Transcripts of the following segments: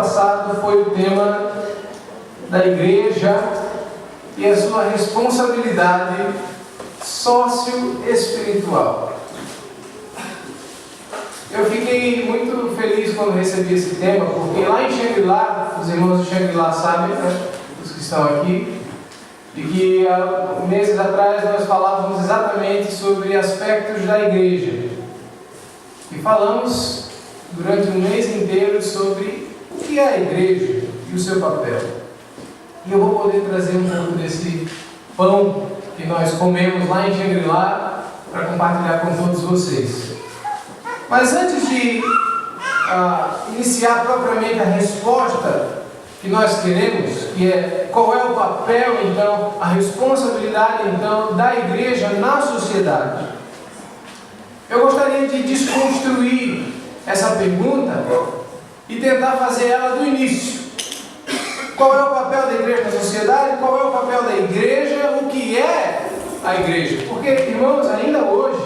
passado foi o tema da igreja e a sua responsabilidade socioespiritual. Eu fiquei muito feliz quando recebi esse tema, porque lá em Shangri-La, os irmãos de Shangri-La sabem, né, os que estão aqui, de que há meses atrás nós falávamos exatamente sobre aspectos da igreja. E falamos durante um mês inteiro sobre o que é a igreja e o seu papel. E eu vou poder trazer um pouco desse pão que nós comemos lá em Shangri-La para compartilhar com todos vocês. Mas antes de iniciar propriamente a resposta que nós queremos, que é qual é o papel, então, a responsabilidade, então, da igreja na sociedade, eu gostaria de desconstruir essa pergunta e tentar fazer ela do início. Qual é o papel da igreja na sociedade? Qual é o papel da igreja? O que é a igreja? Porque, irmãos, ainda hoje,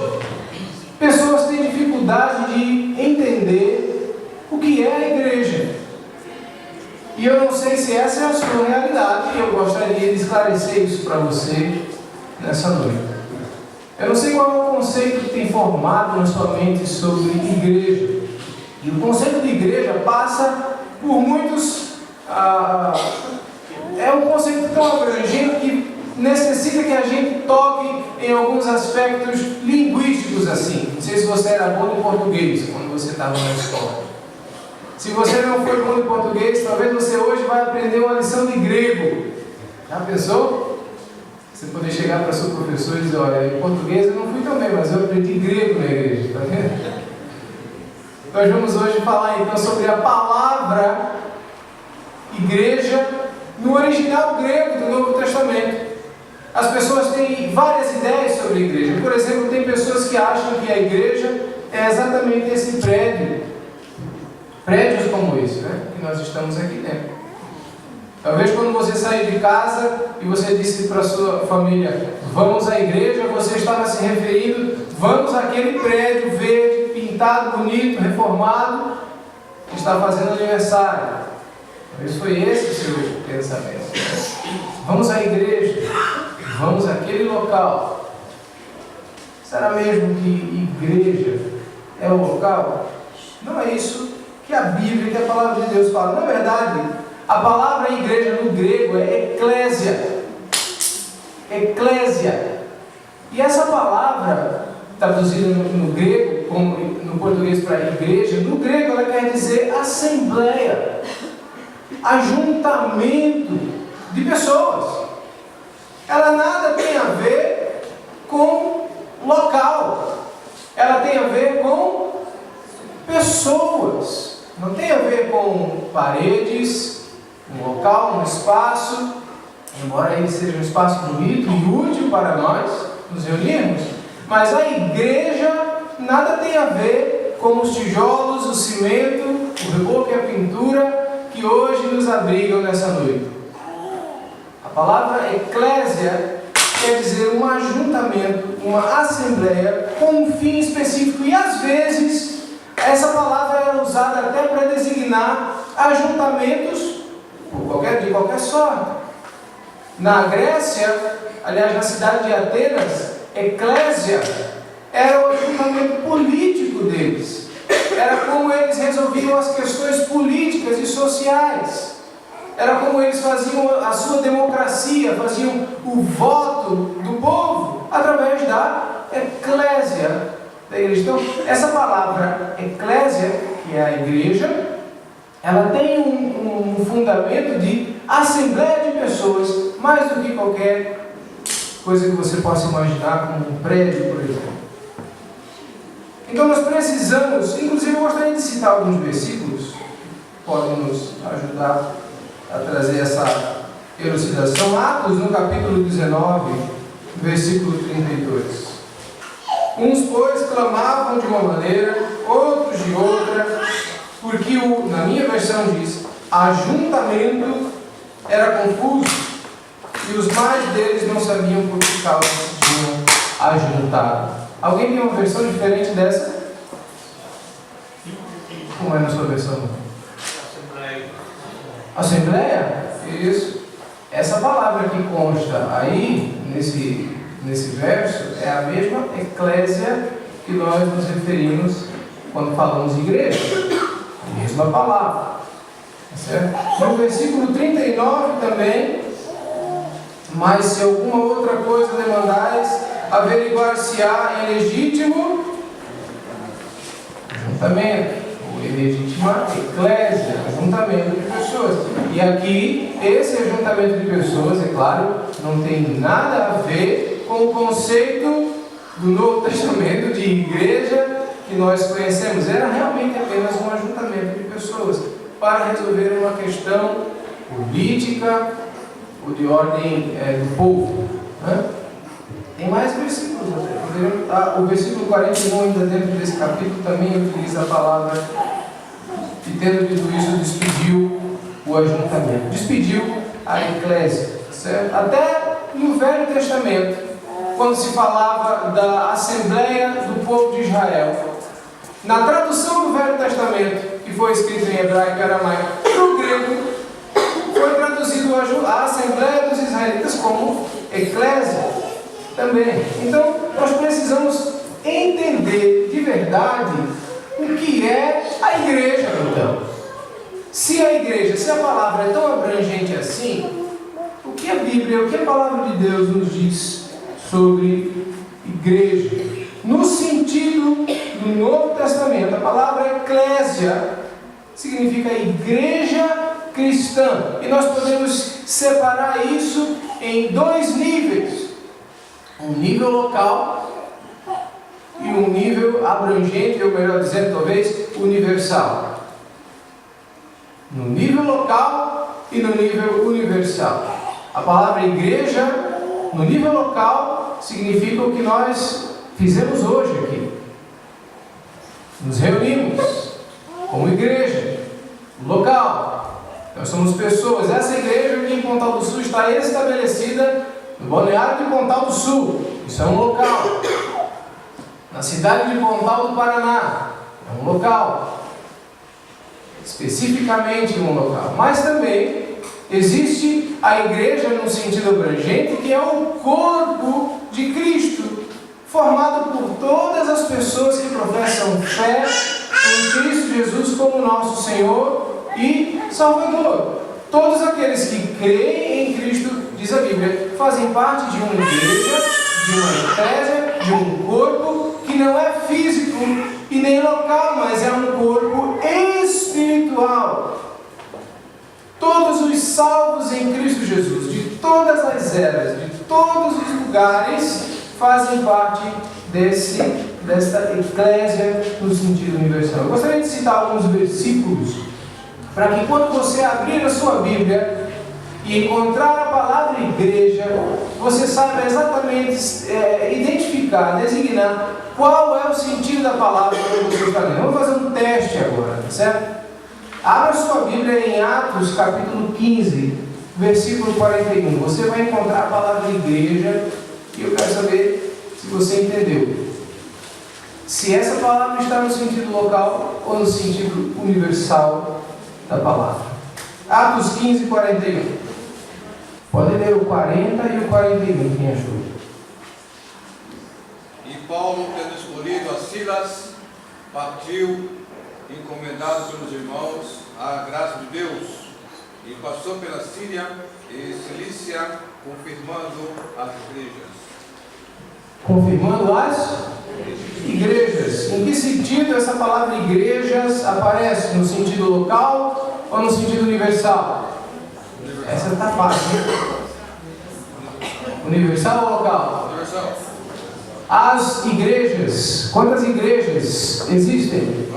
pessoas têm dificuldade de entender o que é a igreja. E eu não sei se essa é a sua realidade, e eu gostaria de esclarecer isso para você nessa noite. Eu não sei qual é o conceito que tem formado na sua mente sobre igreja. E o conceito de igreja passa por muitos... é um conceito tão abrangente que necessita que a gente toque em alguns aspectos linguísticos assim. Não sei se você era bom em português quando você estava na escola. Se você não foi bom em português, talvez você hoje vai aprender uma lição de grego. Já pensou? Você poder chegar para seu professor e dizer: olha, em português eu não fui tão bem, mas eu aprendi grego na igreja. Tá vendo? Nós vamos hoje falar então sobre a palavra igreja no original grego do Novo Testamento. As pessoas têm várias ideias sobre a igreja. Por exemplo, tem pessoas que acham que a igreja é exatamente esse prédio. Prédios como esse, né? Que nós estamos aqui dentro. Talvez quando você sair de casa e você disse para a sua família: vamos à igreja, você estava se referindo: vamos àquele prédio verde, pintado, bonito, reformado, que está fazendo aniversário. Talvez foi esse o seu pensamento. Vamos à igreja, vamos àquele local. Será mesmo que igreja é o local? Não é isso que a Bíblia, que a palavra de Deus fala. Na verdade, a palavra igreja no grego é eclésia. Eclésia. E essa palavra, traduzida no grego, como no português para igreja, no grego ela quer dizer assembleia, ajuntamento de pessoas. Ela nada tem a ver com local. Ela tem a ver com pessoas. Não tem a ver com paredes, um local, um espaço, embora ele seja um espaço bonito e útil para nós nos reunirmos, mas a igreja nada tem a ver com os tijolos, o cimento, o reboco e a pintura que hoje nos abrigam nessa noite. A palavra eclésia quer dizer um ajuntamento, uma assembleia com um fim específico, e às vezes essa palavra é usada até para designar ajuntamentos de qualquer sorte. Na Grécia, aliás, na cidade de Atenas, eclésia era o ajuntamento político deles. Era como eles resolviam as questões políticas e sociais. Era como eles faziam a sua democracia, faziam o voto do povo através da eclésia da igreja. Então, essa palavra eclésia, que é a igreja, ela tem um fundamento de assembleia de pessoas, mais do que qualquer coisa que você possa imaginar, como um prédio, por exemplo. Então nós precisamos, inclusive eu gostaria de citar alguns versículos que podem nos ajudar a trazer essa elucidação. Atos, no capítulo 19, versículo 32. Uns, pois, clamavam de uma maneira, outros de outra, porque na minha versão diz, ajuntamento era confuso, e os mais deles não sabiam por que causa se tinham ajuntado. Alguém tem uma versão diferente dessa? Como é na sua versão? Assembleia? Isso. Essa palavra que consta aí, nesse verso, é a mesma eclésia que nós nos referimos quando falamos de igreja. A mesma palavra. Certo? No versículo 39 também: mas se alguma outra coisa demandais, averiguar-se-á em legítimo juntamento, ou em legítima eclésia, ajuntamento de pessoas. E aqui, esse ajuntamento de pessoas, é claro, não tem nada a ver com o conceito do Novo Testamento de igreja que nós conhecemos. Era realmente apenas um ajuntamento de pessoas para resolver uma questão política ou de ordem do povo. Né? Tem mais versículos até. O versículo 41, ainda dentro desse capítulo, também utiliza a palavra e, tendo dito isso, despediu o ajuntamento. Despediu a eclésia. Certo? Até no Velho Testamento, quando se falava da Assembleia do povo de Israel, na tradução do Velho Testamento, que foi escrito em hebraico e aramaico, para o grego, foi traduzido a Assembleia dos Israelitas como eclésia também. Então, nós precisamos entender de verdade o que é a igreja, então. Se a palavra é tão abrangente assim, o que a Bíblia, o que a palavra de Deus nos diz sobre igreja? No sentido do Novo Testamento, a palavra eclésia significa igreja cristã. E nós podemos separar isso em dois níveis: um nível local e um nível abrangente, ou melhor dizendo, talvez universal. No nível local e no nível universal. A palavra igreja, no nível local, significa o que nós fizemos hoje aqui. Nos reunimos como igreja local. Nós somos pessoas. Essa igreja aqui em Pontal do Sul está estabelecida no balneário de Pontal do Sul. Isso é um local. Na cidade de Pontal do Paraná. É um local. Especificamente um local. Mas também existe a igreja no sentido abrangente, que é o corpo de Cristo, formado por todas as pessoas que professam fé em Cristo Jesus como nosso Senhor e Salvador. Todos aqueles que creem em Cristo, diz a Bíblia, fazem parte de uma igreja, de uma eclésia, de um corpo que não é físico e nem local, mas é um corpo espiritual. Todos os salvos em Cristo Jesus, de todas as eras, de todos os lugares, fazem parte desta eclésia no sentido universal. Eu gostaria de citar alguns versículos para que, quando você abrir a sua Bíblia e encontrar a palavra igreja, você saiba exatamente identificar, designar qual é o sentido da palavra que você está lendo. Vamos fazer um teste agora, certo? Abra sua Bíblia em Atos capítulo 15, versículo 41. Você vai encontrar a palavra igreja e eu quero saber se você entendeu. Se essa palavra está no sentido local ou no sentido universal da palavra. Atos 15, 41. Pode ler o 40 e o 41, quem ajuda. E Paulo, tendo escolhido a Silas, partiu, encomendado pelos irmãos, à graça de Deus, e passou pela Síria e Cilícia, confirmando as igrejas. Confirmando as igrejas. Em que sentido essa palavra igrejas aparece? No sentido local ou no sentido universal? Essa está fácil. Universal ou local? Universal. As igrejas. Quantas igrejas existem?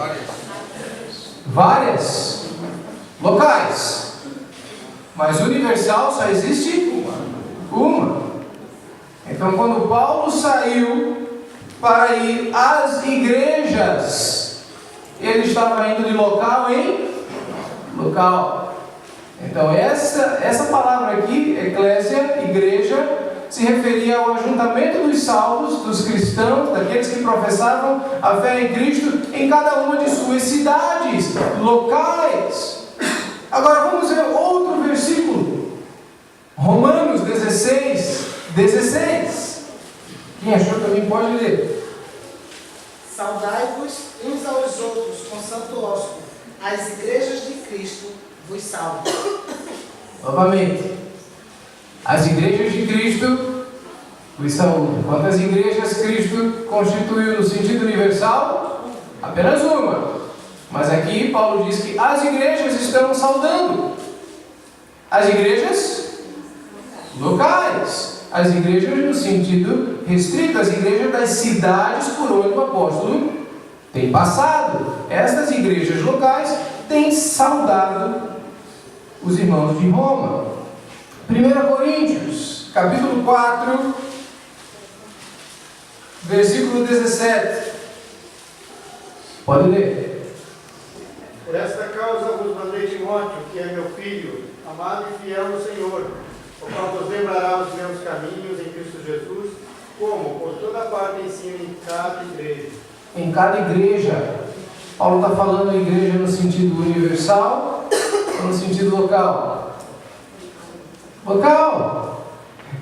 Várias. Locais. Mas universal só existe uma. Então, quando Paulo saiu para ir às igrejas, ele estava indo de local em local. Então, essa palavra aqui, eclésia, igreja, se referia ao ajuntamento dos salvos, dos cristãos, daqueles que professavam a fé em Cristo, em cada uma de suas cidades, locais. Agora vamos ver outro versículo. Romanos 16, 16. Quem achou também pode ler. Saudai-vos uns aos outros com santo ósculo. As igrejas de Cristo vos salvam. Novamente. As igrejas de Cristo vos saúdam. Quantas igrejas Cristo constituiu no sentido universal? Apenas uma. Mas aqui Paulo diz que as igrejas estão saudando. As igrejas locais. As igrejas no sentido restrito. As igrejas das cidades por onde o apóstolo tem passado. Estas igrejas locais têm saudado os irmãos de Roma. 1 Coríntios, capítulo 4, versículo 17. Pode ler. Por esta causa vos mandei Timóteo, que é meu filho, amado e fiel no Senhor, o qual vos lembrará os meus caminhos em Cristo Jesus, como por toda parte ensino em cada igreja. Em cada igreja. Paulo está falando igreja no sentido universal ou no sentido local? Local.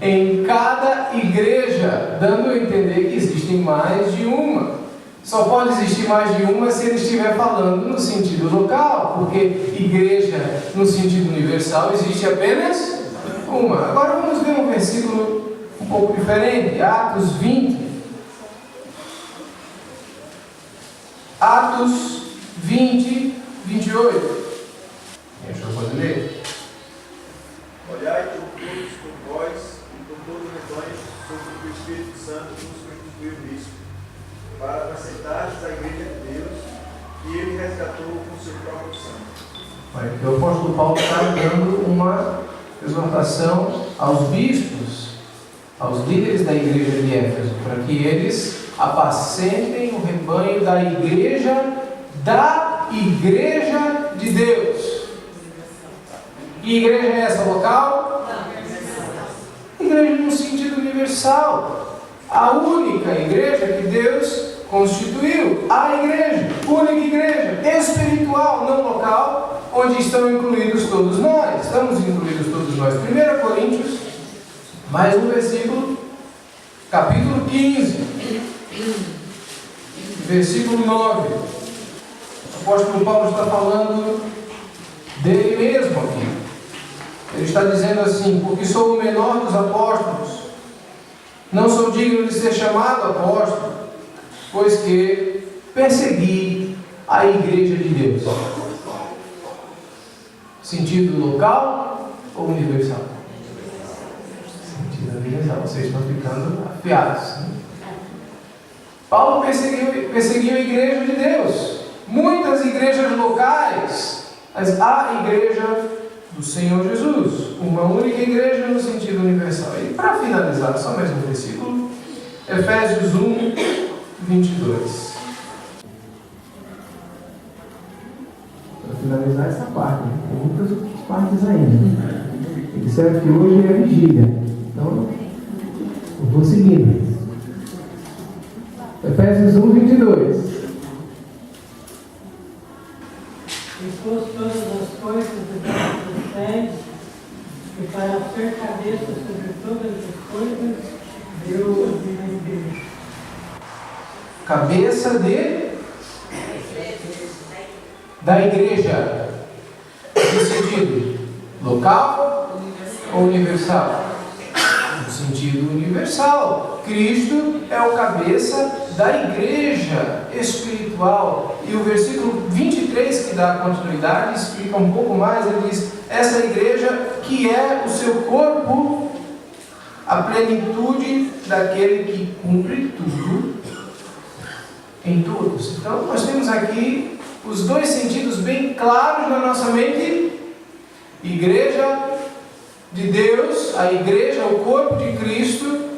Em cada igreja, dando a entender que existem mais de uma. Só pode existir mais de uma se ele estiver falando no sentido local, porque igreja no sentido universal existe apenas uma. Agora vamos ver um versículo um pouco diferente, Atos 20. Atos 20, 28. Deixa eu poder ler. Olhai por todos por vós e por todo o rebanho, sobre o que o Espírito Santo nos constituiu nisso, para apresentardes a igreja de Deus, que ele resgatou com seu próprio sangue. Olha, aqui o apóstolo Paulo está dando uma exortação aos bispos, aos líderes da igreja de Éfeso, para que eles apacentem o rebanho da igreja de Deus. Que igreja é essa? Local? Igreja no sentido universal. A única igreja que Deus constituiu. A igreja, única igreja, espiritual, não local, onde estão incluídos todos nós. Estamos incluídos todos nós. 1 Coríntios, mais um versículo, capítulo 15, versículo 9. O apóstolo Paulo está falando dele mesmo aqui. Ele está dizendo assim: porque sou o menor dos apóstolos, não sou digno de ser chamado apóstolo, pois que persegui a igreja de Deus. Sentido local ou universal? Sentido universal. Vocês estão ficando afiados, né? Paulo perseguiu a igreja de Deus. Muitas igrejas locais, mas a igreja do Senhor Jesus, uma única igreja no sentido universal. E para finalizar, só mais um versículo, Efésios 1, 22. Para finalizar essa parte, tem muitas partes ainda. Ele disseram que hoje é vigília, então eu vou seguindo. Efésios 1, 22. Expôs todas as coisas debaixo dos pés, e para ser cabeça sobre todas as coisas, deu a igreja. Cabeça da igreja. No sentido local ou universal? No sentido universal. Cristo é o cabeça da igreja espiritual. E o versículo 23, que dá continuidade, explica um pouco mais. Ele diz: essa igreja que é o seu corpo, a plenitude daquele que cumpre tudo em todos. Então nós temos aqui os dois sentidos bem claros na nossa mente: igreja de Deus, a igreja, o corpo de Cristo,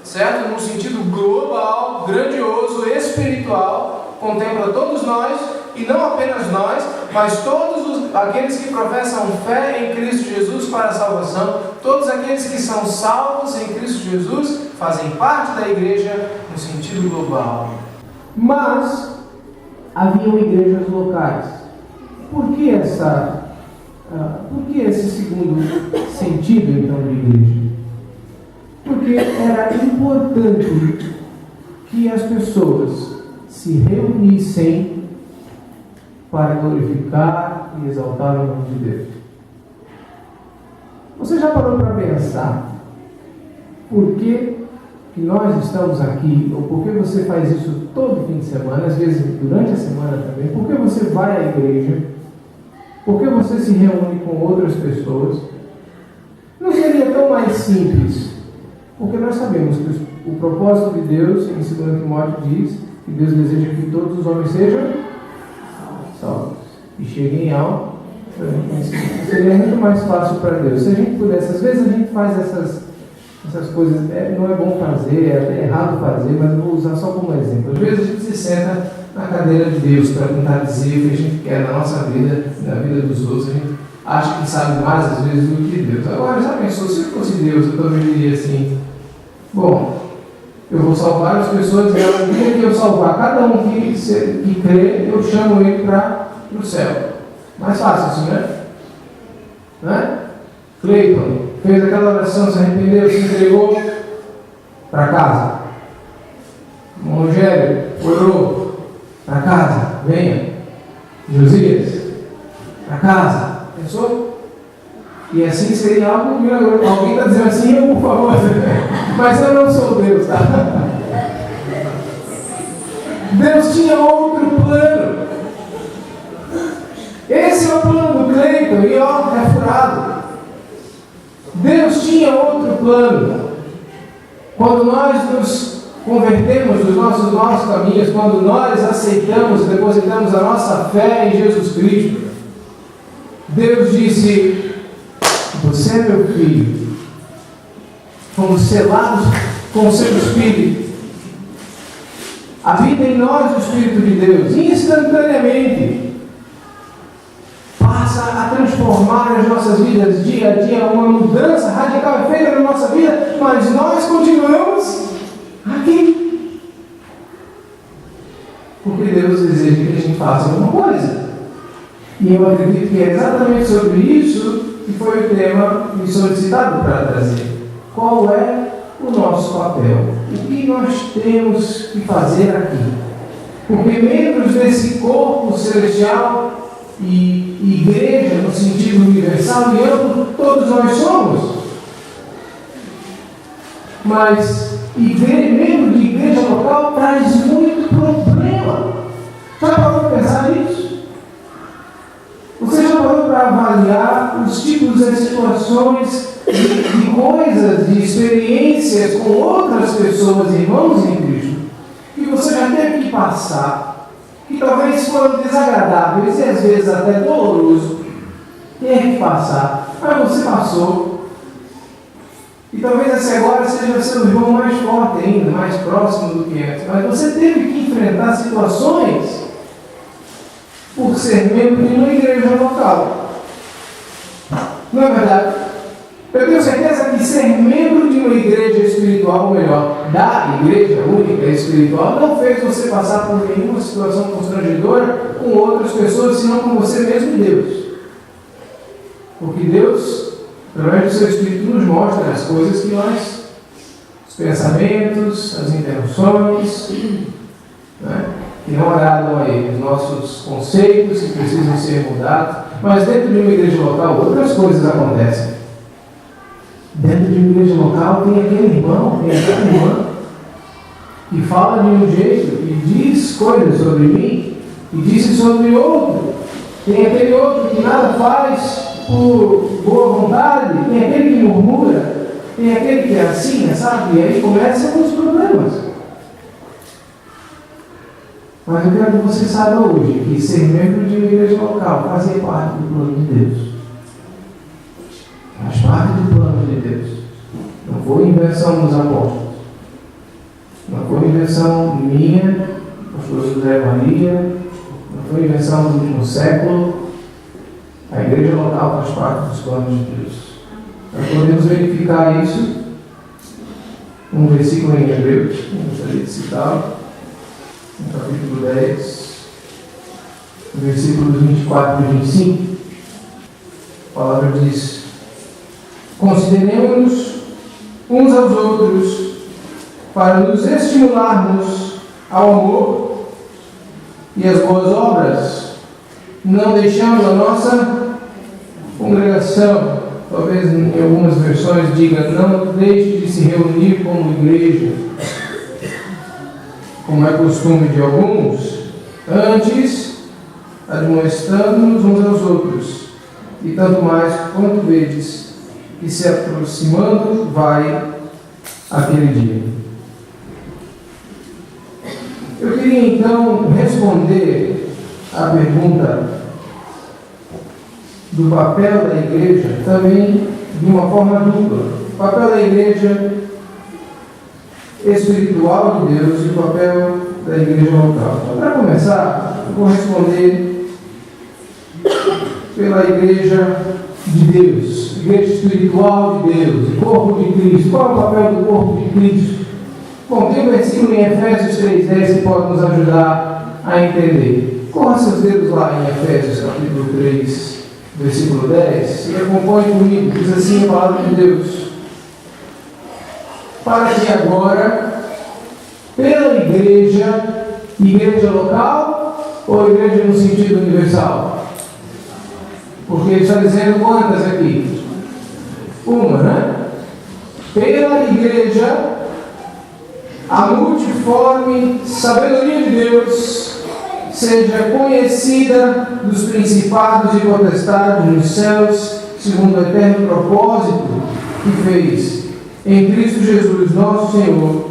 certo? Num sentido global, grandioso, espiritual, contempla todos nós, e não apenas nós, mas todos aqueles que professam fé em Cristo Jesus para a salvação. Todos aqueles que são salvos em Cristo Jesus fazem parte da igreja no sentido global. Mas haviam igrejas locais. Por que essa Por que esse segundo sentido, então, de igreja? Porque era importante que as pessoas se reunissem para glorificar e exaltar o nome de Deus. Você já parou para pensar por que nós estamos aqui, ou por que você faz isso todo fim de semana, às vezes durante a semana também? Por que você vai à igreja? Por que você se reúne com outras pessoas? Não seria tão mais simples? Porque nós sabemos que o propósito de Deus, em 2 Timóteo diz, que Deus deseja que todos os homens sejam salvos e cheguem ao conhecimento. Seria muito mais fácil para Deus. Se a gente pudesse, às vezes a gente faz essas coisas, não é bom fazer, é errado fazer, mas eu vou usar só como exemplo. Às vezes a gente se senta na cadeira de Deus para tentar dizer o que a gente quer na nossa vida, na vida dos outros. A gente acha que sabe mais às vezes do que Deus. Agora, já pensou, se fosse Deus, eu também diria assim: bom, eu vou salvar as pessoas e ela diria que eu salvar cada um que crê, eu chamo ele para o céu. Mais fácil assim, né? Cleiton fez aquela oração, se arrependeu, se entregou para casa. Rogério orou para casa, venha. Josias, para casa. Pensou? E assim seria algo milagroso. Alguém está dizendo assim: eu, por favor. Mas eu não sou Deus, tá? Deus tinha outro plano. Esse é o plano do Cleiton, e ó, é furado. Deus tinha outro plano. Quando nós nos convertemos dos nossos maus caminhos, quando nós aceitamos, depositamos a nossa fé em Jesus Cristo, Deus disse: você é meu filho. Fomos selados com o seu Espírito. Habita em nós o Espírito de Deus, instantaneamente. Passa a transformar as nossas vidas dia a dia, uma mudança radical é feita na nossa vida, mas nós continuamos aqui. Porque Deus deseja que a gente faça alguma coisa. E eu acredito que é exatamente sobre isso que foi o tema me solicitado para trazer. Qual é o nosso papel? O que nós temos que fazer aqui? Porque membros desse corpo celestial e igreja, no sentido universal e amplo, todos nós somos. Mas membro de igreja local traz muito problema. Já parou para pensar nisso? Você já parou para avaliar os tipos de situações, de coisas, de experiências com outras pessoas, irmãos em Cristo, que você já teve que passar, que talvez foram desagradáveis e às vezes até doloroso ter que passar, mas você passou. E talvez esse agora seja seu irmão mais forte ainda, mais próximo do que antes, mas você teve que enfrentar situações por ser membro de uma igreja local. Não é verdade? Eu tenho certeza que ser membro de uma igreja espiritual, ou melhor, da igreja única espiritual, não fez você passar por nenhuma situação constrangedora com outras pessoas, senão com você mesmo e Deus. Porque Deus, através do seu Espírito, nos mostra as coisas que nós, os pensamentos, as intenções, né, que não agradam a Ele, os nossos conceitos que precisam ser mudados. Mas dentro de uma igreja local, outras coisas acontecem. Dentro de uma igreja local tem aquele irmão, tem aquela irmã que fala de um jeito e diz coisas sobre mim e disse sobre outro. Tem aquele outro que nada faz por boa vontade, tem aquele que murmura, tem aquele que é assim, sabe? E aí começam os problemas. Mas eu quero que você saiba hoje que ser membro de uma igreja local faz parte do plano de Deus. Faz parte do plano de Deus. Não foi invenção dos apóstolos. Não foi invenção minha, pastor José Maria. Não foi invenção do último século. A igreja local faz parte dos planos de Deus. Nós podemos verificar isso num versículo em Hebreus, eu gostaria de citar, no capítulo 10, versículos 24 e 25. A palavra diz: consideremos-nos uns aos outros para nos estimularmos ao amor e às boas obras, não deixando a nossa congregação. Talvez em algumas versões diga: não deixe de se reunir como igreja, como é costume de alguns, antes admoestando-nos uns aos outros, e tanto mais quanto vedes que se aproximando vai aquele dia. Eu queria então responder à pergunta do papel da igreja também de uma forma dupla. O papel da igreja espiritual de Deus e o papel da igreja local. Então, para começar, eu vou responder pela igreja de Deus, igreja espiritual de Deus, corpo de Cristo. Qual é o papel do corpo de Cristo? Bom, tem um versículo em Efésios 3,10 que pode nos ajudar a entender. Corra seus dedos lá em Efésios capítulo 3, versículo 10, e acompanhe comigo. Diz assim a palavra de Deus: para que agora, pela igreja local ou igreja no sentido universal? Porque ele está dizendo quantas aqui? Uma, né? Pela igreja, a multiforme sabedoria de Deus seja conhecida dos principados e potestades nos céus, segundo o eterno propósito que fez em Cristo Jesus, nosso Senhor,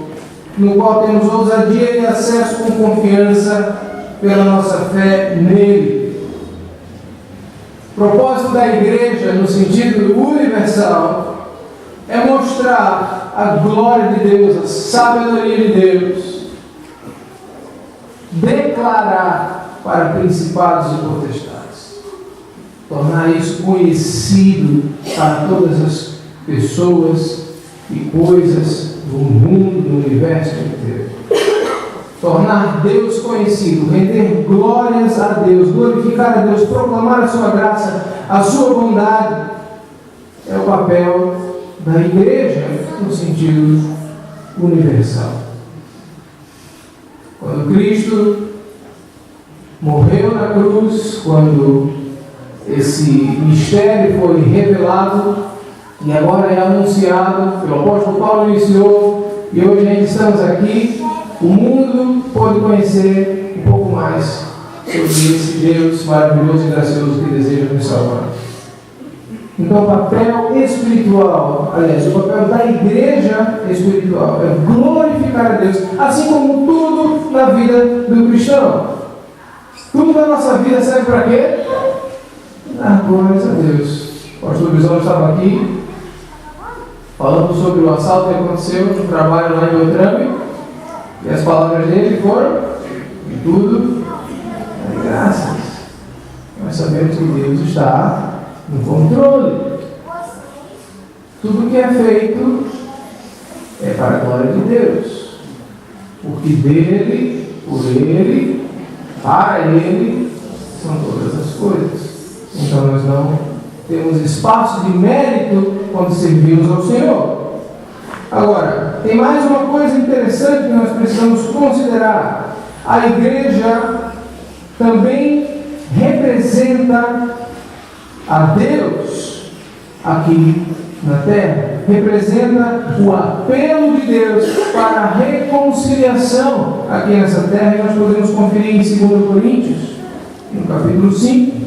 no qual temos ousadia e acesso com confiança pela nossa fé nele. O propósito da igreja, no sentido universal, é mostrar a glória de Deus, a sabedoria de Deus, declarar para principados e potestades, tornar isso conhecido para todas as pessoas e coisas do mundo, do universo inteiro. Tornar Deus conhecido, render glórias a Deus, glorificar a Deus, proclamar a sua graça, a sua bondade, é o papel da igreja no sentido universal. Quando Cristo morreu na cruz, quando esse mistério foi revelado e agora é anunciado, o apóstolo Paulo iniciou, e hoje ainda estamos aqui, o mundo pode conhecer um pouco mais sobre esse Deus maravilhoso e gracioso que deseja nos salvar. Então, o papel espiritual, aliás, o papel da igreja espiritual é glorificar a Deus, assim como tudo na vida do cristão. Tudo na nossa vida serve para quê? Dar glórias a Deus. O pastor Bisão estava aqui falando sobre o assalto que aconteceu no trabalho lá em Beltrame, e as palavras dele foram: em tudo é graças. Nós sabemos que Deus está no controle. Tudo que é feito é para a glória de Deus, porque dele, por ele, para ele são todas as coisas. Então nós não temos espaço de mérito quando servimos ao Senhor. Agora, tem mais uma coisa interessante que nós precisamos considerar. A igreja também representa a Deus aqui na terra. Representa o apelo de Deus para a reconciliação aqui nessa terra. E nós podemos conferir em 2 Coríntios, no capítulo 5,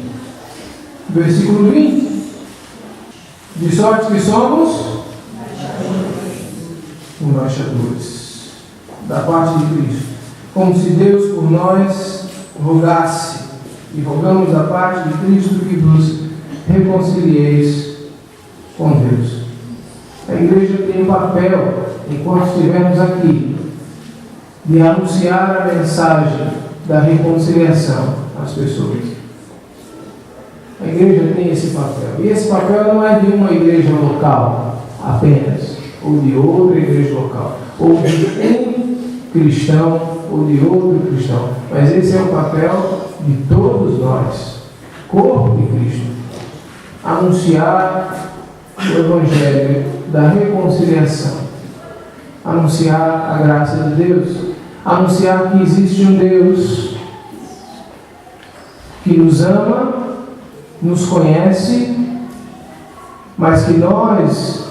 versículo 20. De sorte que somos embaixadores da parte de Cristo, como se Deus por nós rogasse, e rogamos da parte de Cristo que vos reconcilieis com Deus. A igreja tem um papel, enquanto estivermos aqui, de anunciar a mensagem da reconciliação às pessoas. A igreja tem esse papel, e esse papel não é de uma igreja local apenas, ou de outra igreja local, ou de um cristão, ou de outro cristão, mas esse é o papel de todos nós, corpo de Cristo. anunciar o Evangelho da reconciliação, anunciar a graça de Deus, anunciar que existe um Deus que nos ama, nos conhece, mas que nós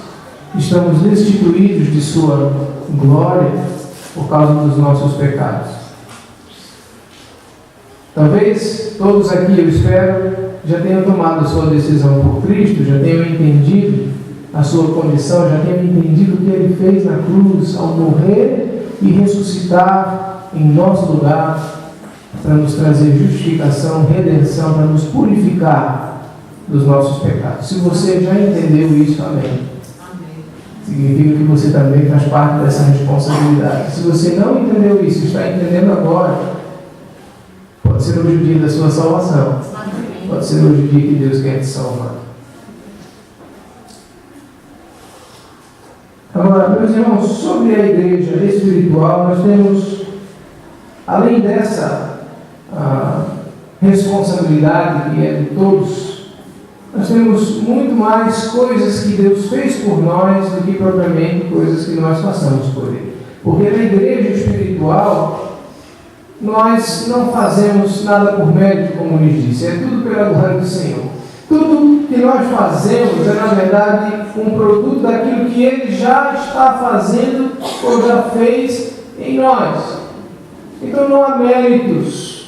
estamos destituídos de sua glória por causa dos nossos pecados. Talvez todos aqui, eu espero, já tenham tomado a sua decisão por Cristo, já tenham entendido a sua condição, já tenham entendido o que Ele fez na cruz ao morrer e ressuscitar em nosso lugar para nos trazer justificação, redenção, para nos purificar dos nossos pecados. Se você já entendeu isso, amém. Significa que você também faz parte dessa responsabilidade. Se você não entendeu isso, está entendendo agora, pode ser hoje o dia da sua salvação. Pode ser hoje o dia que Deus quer te salvar. Agora, meus irmãos, sobre a igreja espiritual, nós temos, além dessa responsabilidade que é de todos, nós temos muito mais coisas que Deus fez por nós do que propriamente coisas que nós façamos por Ele. Porque na igreja espiritual, nós não fazemos nada por mérito, como lhes disse, é tudo pela glória do Senhor. Tudo que nós fazemos é, na verdade, um produto daquilo que Ele já está fazendo ou já fez em nós. Então não há méritos.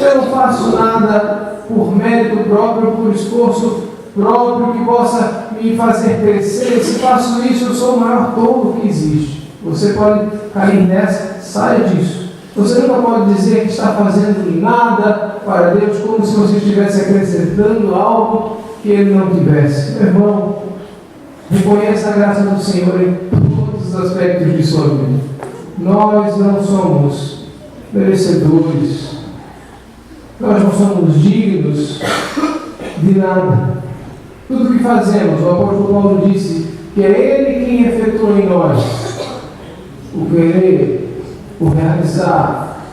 Eu não faço nada por mérito próprio, por esforço próprio que possa me fazer crescer. Se faço isso, eu sou o maior tolo que existe. Você pode cair nessa, saia disso. Você nunca pode dizer que está fazendo nada para Deus, como se você estivesse acrescentando algo que Ele não tivesse. Meu irmão, reconheça a graça do Senhor em todos os aspectos de sua vida. Nós não somos merecedores, nós não somos dignos de nada. Tudo que fazemos, o apóstolo Paulo disse que é Ele quem efetua em nós o querer, o realizar.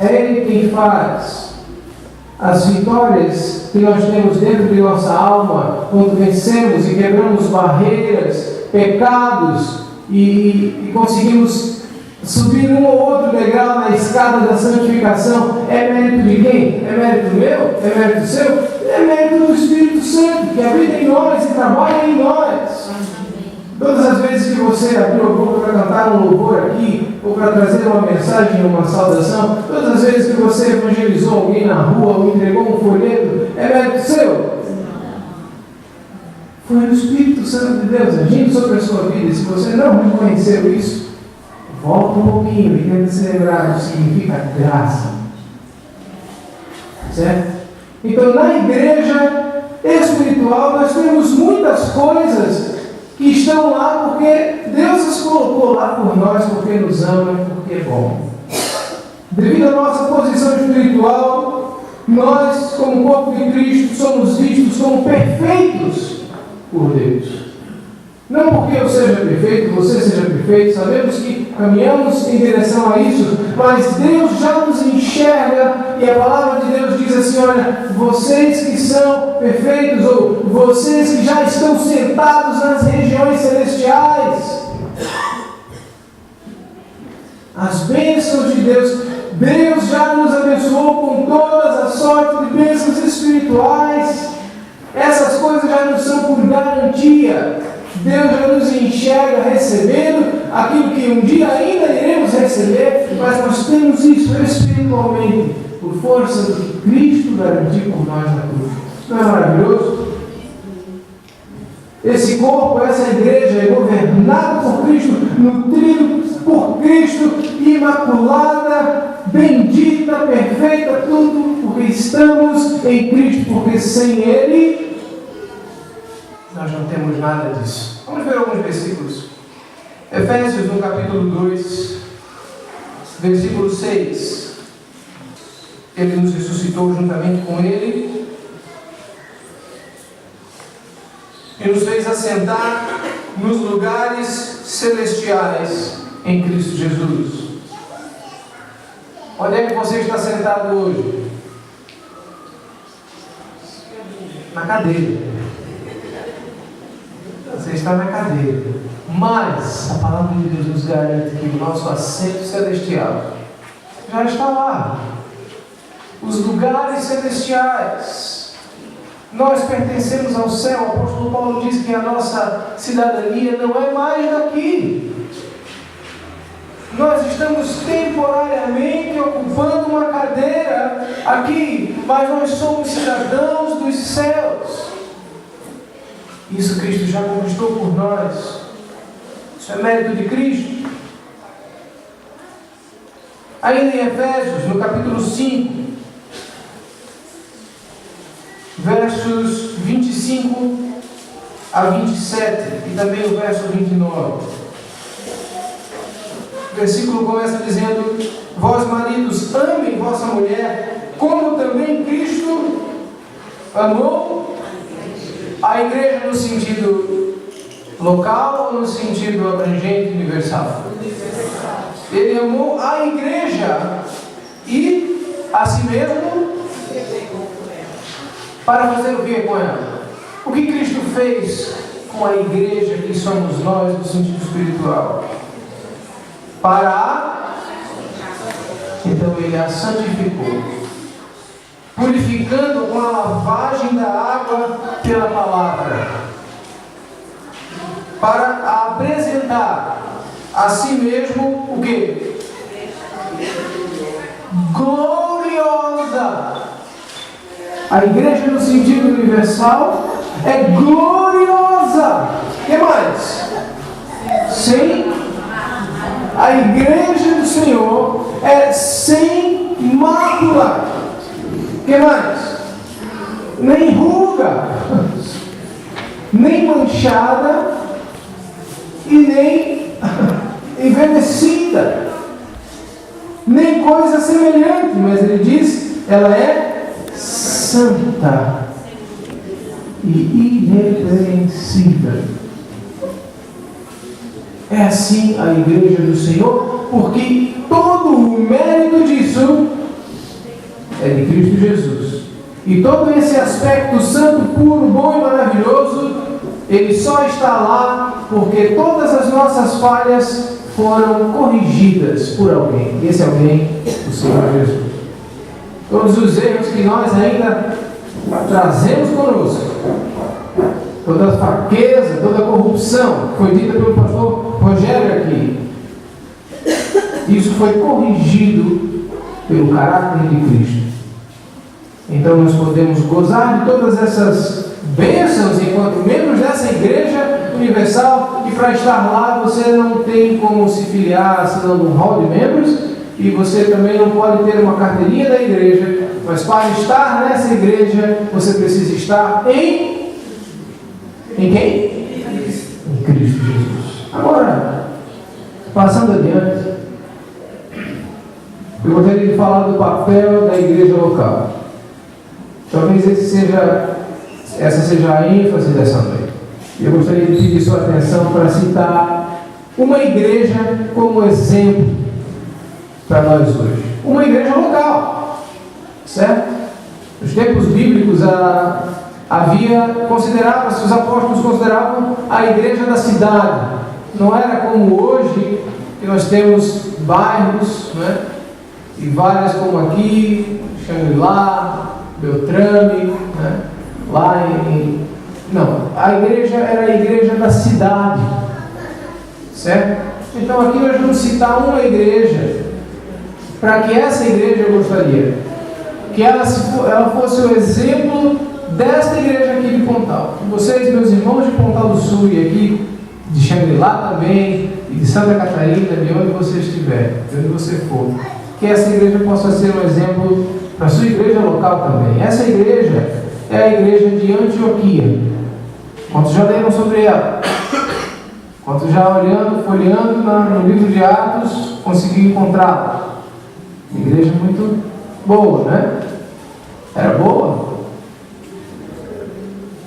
É Ele quem faz. As vitórias que nós temos dentro de nossa alma, quando vencemos e quebramos barreiras, pecados e conseguimos subir um ou outro degrau na escada da santificação, é mérito de quem? É mérito meu? É mérito seu? É mérito do Espírito Santo, que habita em nós e trabalha em nós. Todas as vezes que você abriu a boca para cantar um louvor aqui, ou para trazer uma mensagem, uma saudação, todas as vezes que você evangelizou alguém na rua, ou entregou um folheto, é mérito seu? Foi o Espírito Santo de Deus agindo sobre a sua vida. E se você não reconheceu isso, volta um pouquinho e tenta se lembrar do que significa graça. Certo? Então, na igreja espiritual, nós temos muitas coisas que estão lá porque Deus as colocou lá por nós, porque nos ama e porque é bom. Devido à nossa posição espiritual, nós, como corpo de Cristo, somos vistos como perfeitos por Deus. Não porque eu seja perfeito, você seja perfeito, sabemos que caminhamos em direção a isso, mas Deus já nos enxerga e a palavra de Deus diz assim: olha, vocês que são perfeitos, ou vocês que já estão sentados nas regiões celestiais, as bênçãos de Deus, Deus já nos abençoou com todas as sortes de bênçãos espirituais. Essas coisas já não são por garantia. Deus já nos enxerga recebendo aquilo que um dia ainda iremos receber, mas nós temos isso espiritualmente, por força do que Cristo garantiu por nós na cruz. Não é maravilhoso? Esse corpo, essa igreja é governada por Cristo, nutrido por Cristo, imaculada, bendita, perfeita, tudo porque estamos em Cristo, porque sem Ele nós não temos nada disso. Vamos ver alguns versículos. Efésios, no capítulo 2, versículo 6. Ele nos ressuscitou juntamente com Ele e nos fez assentar nos lugares celestiais em Cristo Jesus. Onde é que você está sentado hoje? na cadeira. Você está na cadeira. Mas a palavra de Deus nos garante que o nosso assento celestial já está lá. Os lugares celestiais. Nós pertencemos ao céu. O apóstolo Paulo diz que a nossa cidadania não é mais daqui. Nós estamos temporariamente ocupando uma cadeira aqui, mas nós somos cidadãos dos céus. Isso Cristo já conquistou por nós. Isso é mérito de Cristo. Ainda em Efésios, no capítulo 5, versos 25 a 27 e também o verso 29. O versículo começa dizendo: vós maridos, amem vossa mulher, como também Cristo amou a igreja, no sentido local ou no sentido abrangente, universal? Ele amou a igreja e a si mesmo para fazer o que com ela? O que Cristo fez com a igreja que somos nós no sentido espiritual? Então ele a santificou, purificando com a lavagem da água pela palavra, para a apresentar a si mesmo o quê? Gloriosa. A igreja no sentido universal é gloriosa. O que mais? Sem a igreja do Senhor é sem mácula. O que mais? Nem ruga, nem manchada e nem envelhecida, nem coisa semelhante, mas ele diz, ela é santa e irrepreensível. É assim a igreja do Senhor, porque todo o mérito disso é de Cristo Jesus. E todo esse aspecto santo, puro, bom e maravilhoso, ele só está lá porque todas as nossas falhas foram corrigidas por alguém. E esse alguém, o Senhor Jesus. Todos os erros que nós ainda trazemos conosco, toda a fraqueza, toda a corrupção, foi dita pelo pastor Rogério aqui, isso foi corrigido pelo caráter de Cristo. Então nós podemos gozar de todas essas bênçãos enquanto membros dessa igreja universal, e para estar lá você não tem como se filiar assinando um hall de membros, e você também não pode ter uma carteirinha da igreja, mas para estar nessa igreja você precisa estar em quem? Em Cristo Jesus. Agora, passando adiante, eu gostaria de falar do papel da igreja local. Talvez essa seja a ênfase dessa noite. Eu gostaria de pedir sua atenção para citar uma igreja como exemplo para nós hoje. Uma igreja local, certo? Nos tempos bíblicos os apóstolos consideravam a igreja da cidade. Não era como hoje, que nós temos bairros, né? E várias como aqui, Xangri-Lá, Beltrame, né? Não, a igreja era a igreja da cidade, certo? Então aqui nós vamos citar uma igreja, para que essa igreja, eu gostaria que ela fosse o exemplo desta igreja aqui de Pontal. Vocês, meus irmãos de Pontal do Sul e aqui de Xangri-Lá também, e de Santa Catarina, de onde você estiver, de onde você for, que essa igreja possa ser um exemplo para a sua igreja local também. Essa igreja é a igreja de Antioquia. Quantos já leram sobre ela? Quantos já folheando no livro de Atos, conseguiu encontrá-la? Igreja muito boa, né? Era boa?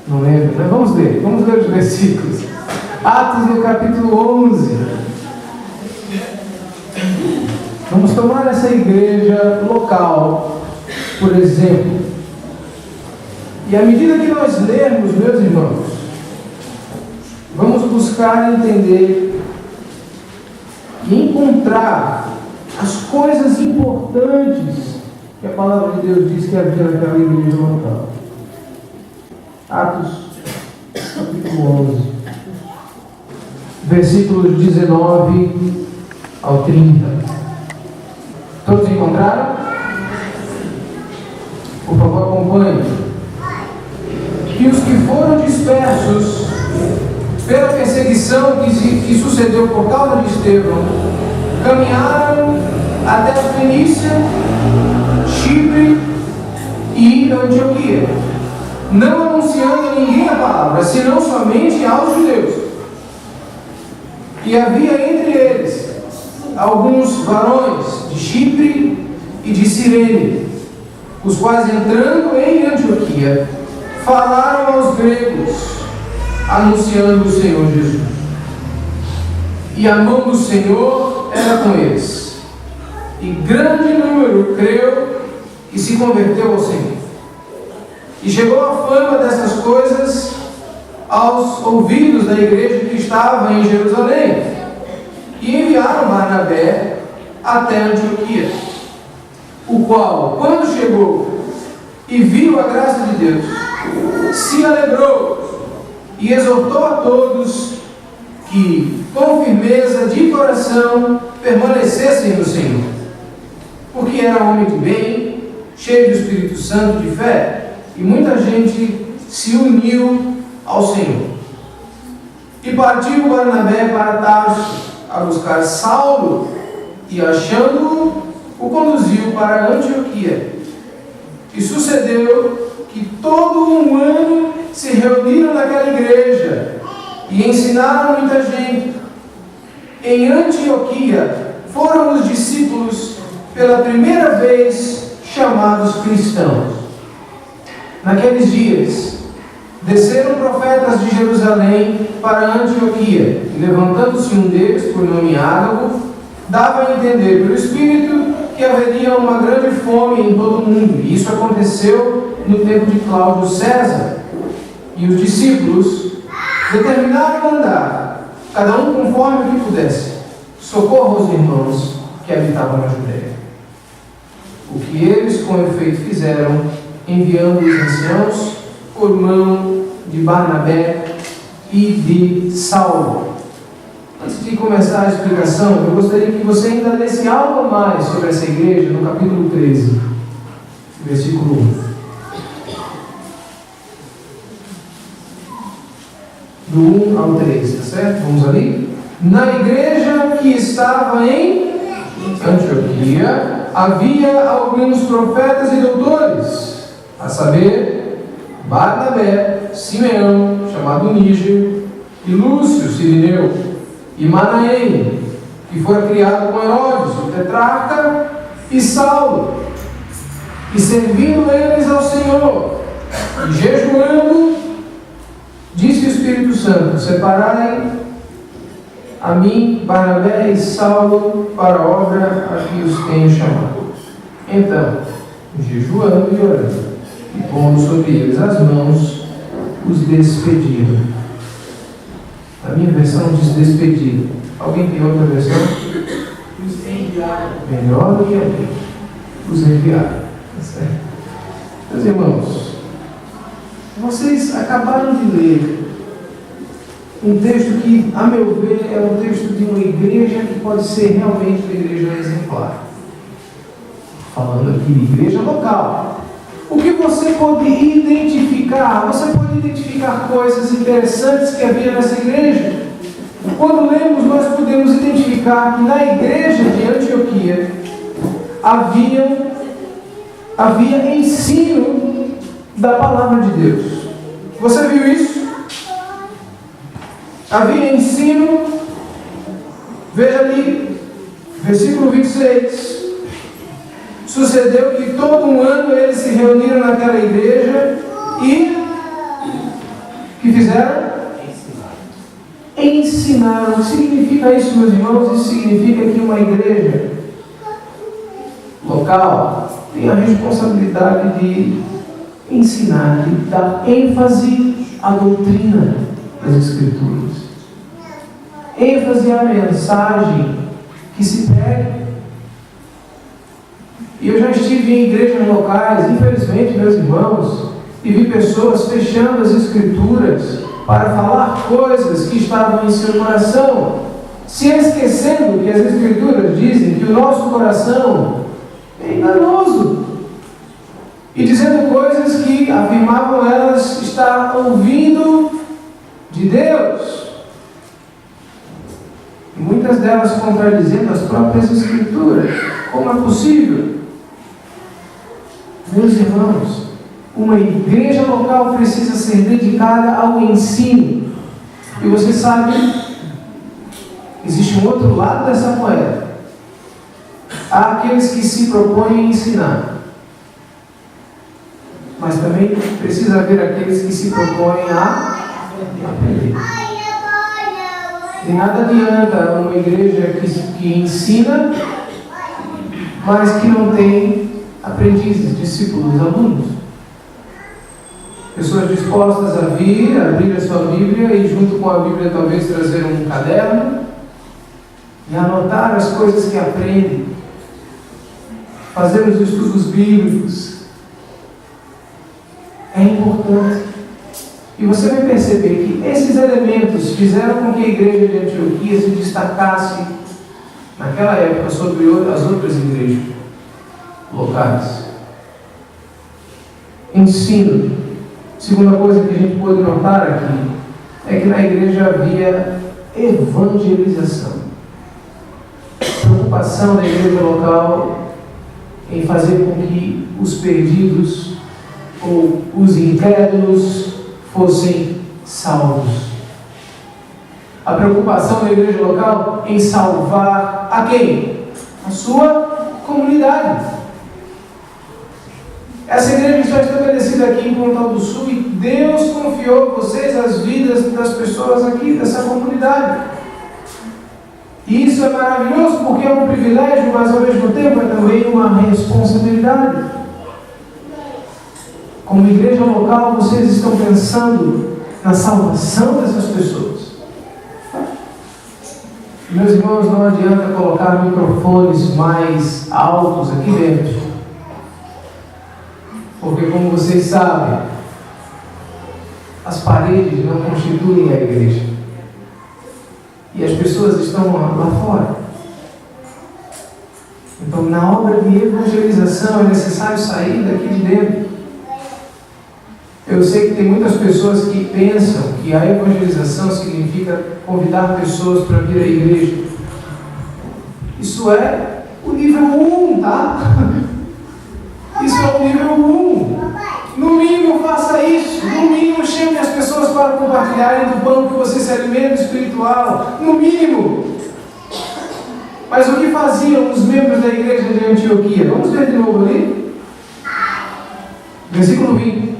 Não lembro, né? Vamos ler os versículos. Atos no capítulo 11. Vamos tomar essa igreja local, por exemplo. E à medida que nós lermos, meus irmãos, vamos buscar entender e encontrar as coisas importantes que a palavra de Deus diz que havia naquela igreja local. Atos, capítulo 11, versículos 19 ao 30. Todos encontraram? Por favor, acompanhe. E os que foram dispersos pela perseguição que sucedeu por causa de Estevão, caminharam até a Fenícia, Chipre e Antioquia, não anunciando a ninguém a palavra, senão somente aos judeus. E havia entre eles alguns varões de Chipre e de Cirene, os quais, entrando em Antioquia, falaram aos gregos, anunciando o Senhor Jesus. E a mão do Senhor era com eles, e grande número creu e se converteu ao Senhor. E chegou a fama dessas coisas aos ouvidos da igreja que estava em Jerusalém, e enviaram Barnabé até Antioquia, o qual, quando chegou e viu a graça de Deus, se alegrou e exortou a todos que, com firmeza de coração, permanecessem no Senhor, porque era homem de bem, cheio do Espírito Santo, de fé, e muita gente se uniu ao Senhor. E partiu Barnabé para Tarso a buscar Saulo, e achando-o, o conduziu para Antioquia. E sucedeu que todo um ano se reuniram naquela igreja e ensinaram muita gente. Em Antioquia foram os discípulos pela primeira vez chamados cristãos. Naqueles dias desceram profetas de Jerusalém para Antioquia, e levantando-se um deles, por nome Ágabo, dava a entender pelo Espírito que haveria uma grande fome em todo o mundo. E isso aconteceu no tempo de Cláudio César. E os discípulos determinaram mandar, cada um conforme o que pudesse, socorro aos irmãos que habitavam na Judéia. O que eles com efeito fizeram, enviando os anciãos por mão de Barnabé e de Saulo. Antes de começar a explicação, eu gostaria que você ainda lesse algo mais sobre essa igreja no capítulo 13, versículo 1. Do 1 ao 3, tá certo? Vamos ali? Na igreja que estava em Antioquia, havia alguns profetas e doutores, a saber, Barnabé, Simeão, chamado Níger, e Lúcio, Cirineu, e Manaém, que fora criado com Herodes, o tetrarca, e Saulo, e servindo eles ao Senhor, e jejuando, disse o Espírito Santo: separai a mim, Barnabé e Saulo, para a obra a que os tenho chamado. Então, jejuando e orando, e pondo sobre eles as mãos, os despediram. A minha versão diz despedido. Alguém tem outra versão? Os enviaram. Melhor do que a minha. Os enviaram. Certo? Meus irmãos, vocês acabaram de ler um texto que, a meu ver, é um texto de uma igreja que pode ser realmente uma igreja exemplar. Falando aqui de igreja local. O que você pode identificar? Você pode identificar coisas interessantes que havia nessa igreja. Quando lemos, nós podemos identificar que na igreja de Antioquia havia ensino da palavra de Deus. Você viu isso? Havia ensino. Veja ali, versículo 26. Sucedeu que todo um ano eles se reuniram naquela igreja e que fizeram? Ensinaram. O que significa isso, meus irmãos? Isso significa que uma igreja local tem a responsabilidade de ensinar e dar ênfase à doutrina das Escrituras, ênfase à mensagem que se prega. E eu já estive em igrejas locais, infelizmente, meus irmãos, e vi pessoas fechando as Escrituras para falar coisas que estavam em seu coração, se esquecendo que as Escrituras dizem que o nosso coração é enganoso, e dizendo coisas que afirmavam elas estar ouvindo de Deus, e muitas delas contradizendo as próprias Escrituras. Como é possível? Meus irmãos, uma igreja local precisa ser dedicada ao ensino. E você sabe, existe um outro lado dessa moeda. Há aqueles que se propõem a ensinar, mas também precisa haver aqueles que se propõem a aprender. De nada adianta uma igreja que ensina, mas que não tem aprendizes, discípulos, alunos. Pessoas dispostas a vir, abrir a sua Bíblia e junto com a Bíblia talvez trazer um caderno e anotar as coisas que aprendem, fazer os estudos bíblicos. É importante. E você vai perceber que esses elementos fizeram com que a igreja de Antioquia se destacasse naquela época sobre as outras igrejas locais. Ensino. Segunda coisa que a gente pode notar aqui é que na igreja havia evangelização. Preocupação da igreja local em fazer com que os perdidos ou os incrédulos fossem salvos. A preocupação da igreja local em salvar a quem? A sua comunidade. Essa igreja está estabelecida aqui em Pontal do Sul e Deus confiou a vocês as vidas das pessoas aqui, dessa comunidade. E isso é maravilhoso porque é um privilégio, mas ao mesmo tempo é também uma responsabilidade. Como igreja local, vocês estão pensando na salvação dessas pessoas. Meus irmãos, não adianta colocar microfones mais altos aqui dentro, porque, como vocês sabem, as paredes não constituem a igreja e as pessoas estão lá fora. Então, na obra de evangelização é necessário sair daqui de dentro. Eu sei que tem muitas pessoas que pensam que a evangelização significa convidar pessoas para vir à igreja. Isso é o nível 1, tá? Isso é o nível 1. No mínimo faça isso. No mínimo chame as pessoas para compartilharem do pão que você se alimenta espiritual. No mínimo. Mas o que faziam os membros da igreja de Antioquia? Vamos ver de novo ali. Versículo 20.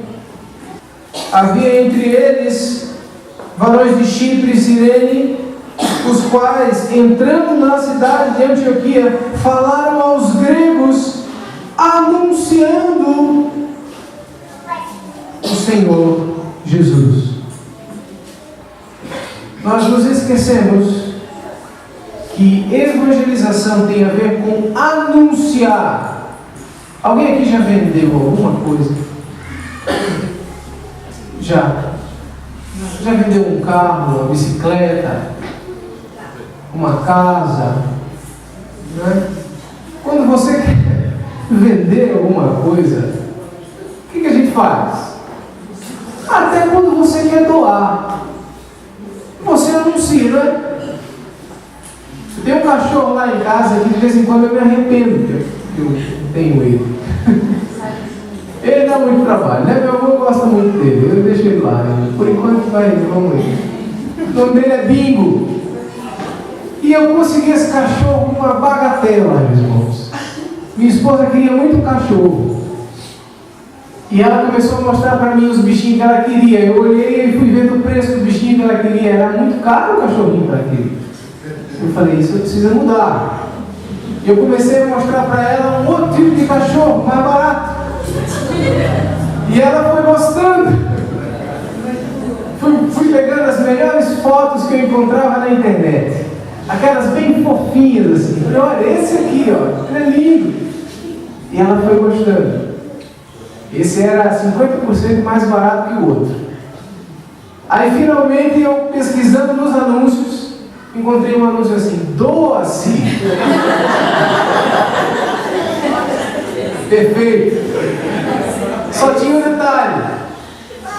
Havia entre eles varões de Chipre e Cirene, os quais, entrando na cidade de Antioquia, falaram aos gregos, anunciando o Senhor Jesus. Nós nos esquecemos que evangelização tem a ver com anunciar. Alguém aqui já vendeu alguma coisa? Já vendeu um carro, uma bicicleta, uma casa, né? Quando você quer vender alguma coisa, o que a gente faz? Até quando você quer doar, você anuncia, né? Tem um cachorro lá em casa que de vez em quando eu me arrependo que eu tenho ele. Ele dá muito trabalho, né? Meu avô gosta muito dele, eu deixo ele lá, né? Por enquanto vamos aí. O nome dele é Bingo. E eu consegui esse cachorro com uma bagatela, meus irmãos. Minha esposa queria muito um cachorro. E ela começou a mostrar para mim os bichinhos que ela queria. Eu olhei e fui vendo o preço do bichinho que ela queria. Era muito caro o cachorrinho que ela queria. Eu falei, isso precisa mudar. Eu comecei a mostrar para ela um outro tipo de cachorro, mais barato. E ela foi gostando. Fui pegando as melhores fotos que eu encontrava na internet. Aquelas bem fofinhas assim. Falei, olha, esse aqui, ó, ele é lindo. E ela foi gostando. Esse era 50% mais barato que o outro. Aí finalmente eu pesquisando nos anúncios, encontrei um anúncio assim, doa-se. Perfeito. Só tinha um detalhe.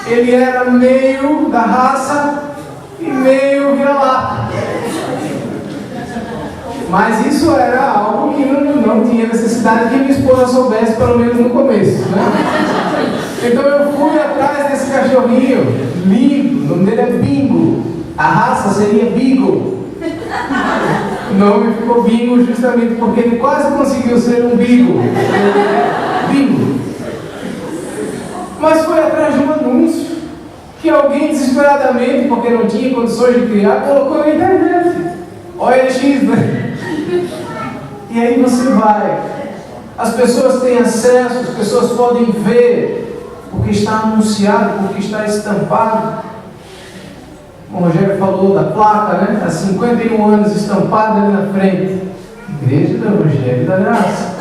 Ele era meio da raça e meio vira-lata. Mas isso era algo que não tinha necessidade que minha esposa soubesse, pelo menos no começo, né? Então eu fui atrás desse cachorrinho lindo, o nome dele é Bingo. A raça seria Beagle. O nome ficou Bingo justamente porque ele quase conseguiu ser um Beagle. Bingo. Mas foi atrás de um anúncio que alguém desesperadamente, porque não tinha condições de criar, colocou na internet. OLX, né? E aí você vai. As pessoas têm acesso, as pessoas podem ver, porque está anunciado, porque está estampado. O Rogério falou da placa, né? Há 51 anos estampada ali na frente. Igreja do Evangelho da Graça.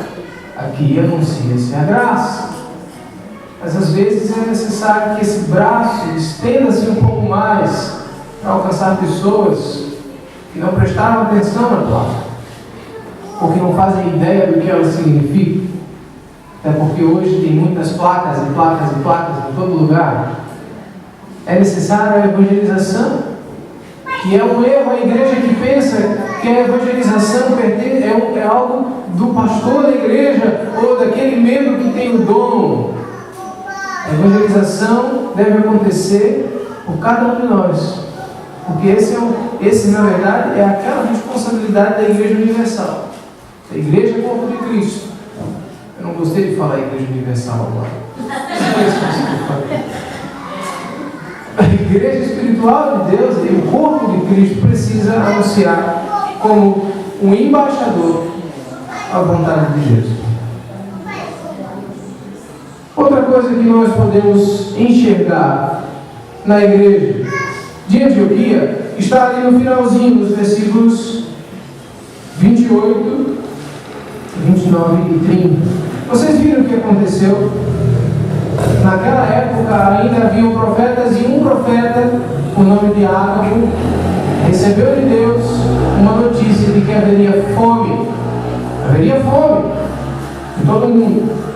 Aqui anuncia-se a graça. Mas às vezes é necessário que esse braço estenda-se um pouco mais para alcançar pessoas que não prestaram atenção na placa, ou que não fazem ideia do que ela significa. Até porque hoje tem muitas placas e placas e placas em todo lugar. É necessária a evangelização, que é um erro a igreja que pensa que a evangelização é algo do pastor da igreja ou daquele membro que tem o dom. A evangelização deve acontecer por cada um de nós, porque esse na verdade é aquela responsabilidade da Igreja Universal. A Igreja é o corpo de Cristo. Eu não gostei de falar Igreja Universal agora. A Igreja Espiritual de Deus e o corpo de Cristo precisa anunciar como um embaixador a vontade de Jesus. Outra coisa que nós podemos enxergar na igreja de Antioquia está ali no finalzinho dos versículos 28, 29 e 30. Vocês viram o que aconteceu? Naquela época ainda haviam profetas e um profeta, o nome de Ágabo, recebeu de Deus uma notícia de que haveria fome. Haveria fome em todo o mundo.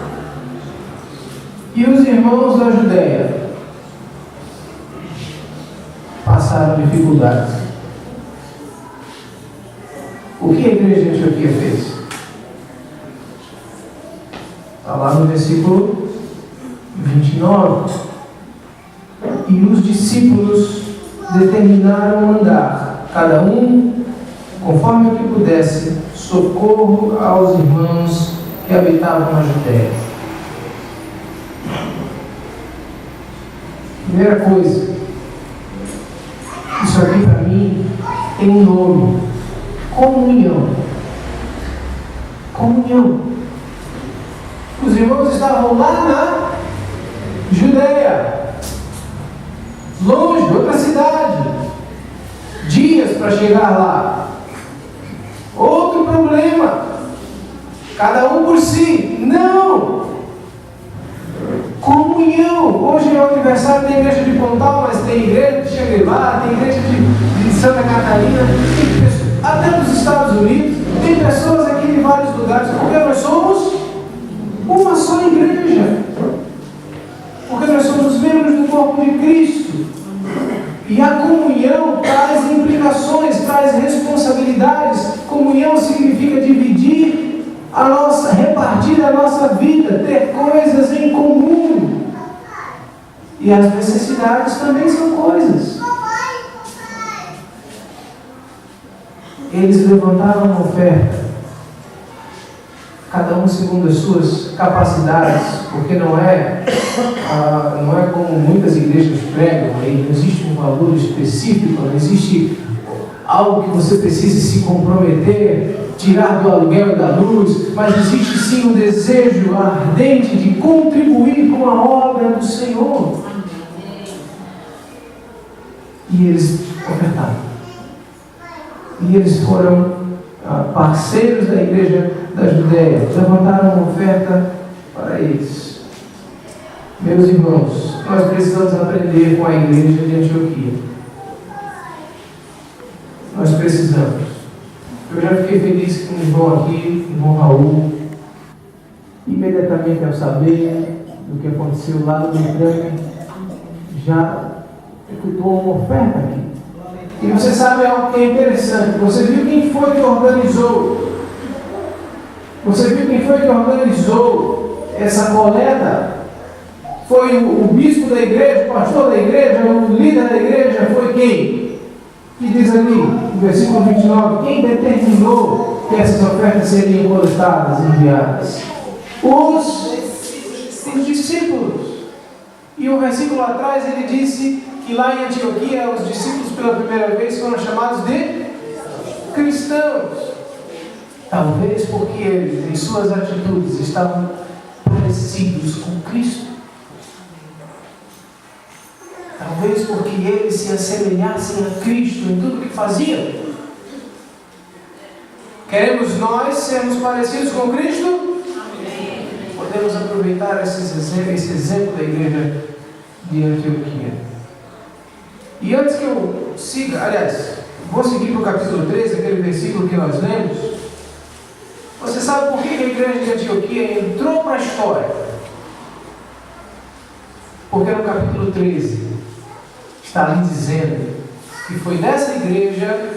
E os irmãos da Judéia passaram dificuldades. O que a igreja de Antioquia fez? Está lá no versículo 29. E os discípulos determinaram mandar, cada um, conforme o que pudesse, socorro aos irmãos que habitavam na Judéia. Primeira coisa, isso aqui para mim tem um nome: comunhão. Comunhão. Os irmãos estavam lá na Judéia, longe, outra cidade, dias para chegar lá. Outro problema, cada um por si. Não! Comunhão. Hoje é o aniversário da igreja de Pontal, mas tem igreja de Xangri-Lá, tem igreja de Santa Catarina, até nos Estados Unidos, tem pessoas aqui de vários lugares, porque nós somos uma só igreja, porque nós somos membros do corpo de Cristo. E a comunhão traz implicações, traz responsabilidades. Comunhão significa dividir repartir a nossa vida, ter coisas em comum. E as necessidades também são coisas. Eles levantaram uma oferta, cada um segundo as suas capacidades, porque não é como muitas igrejas pregam, aí não existe um valor específico, não existe algo que você precise se comprometer. tirar do aluguel e da luz, mas existe sim um desejo ardente de contribuir com a obra do Senhor. E eles ofertaram. E eles foram parceiros da igreja da Judéia, levantaram uma oferta para eles. Meus irmãos, nós precisamos aprender com a igreja de Antioquia. Nós precisamos. Eu já fiquei feliz com o irmão aqui, o irmão Raul. Imediatamente ao saber do que aconteceu lá no Ucrânia, já efetuou uma oferta aqui. E você sabe algo que é interessante. Você viu quem foi que organizou? Você viu quem foi que organizou essa coleta? Foi o bispo da igreja, o pastor da igreja, o líder da igreja? Foi quem? Que diz ali, no versículo 29, quem determinou que essas ofertas seriam coletadas e enviadas? Os discípulos. E o versículo atrás ele disse que lá em Antioquia os discípulos pela primeira vez foram chamados de cristãos. Talvez porque eles, em suas atitudes, estavam parecidos com Cristo. Talvez porque eles se assemelhassem a Cristo em tudo que faziam. Queremos nós sermos parecidos com Cristo? Podemos aproveitar esse exemplo da igreja de Antioquia. E antes que eu siga, aliás, vou seguir para o capítulo 13, aquele versículo que nós lemos. Você sabe por que a igreja de Antioquia entrou para a história? Porque no capítulo 13 está ali dizendo que foi dessa igreja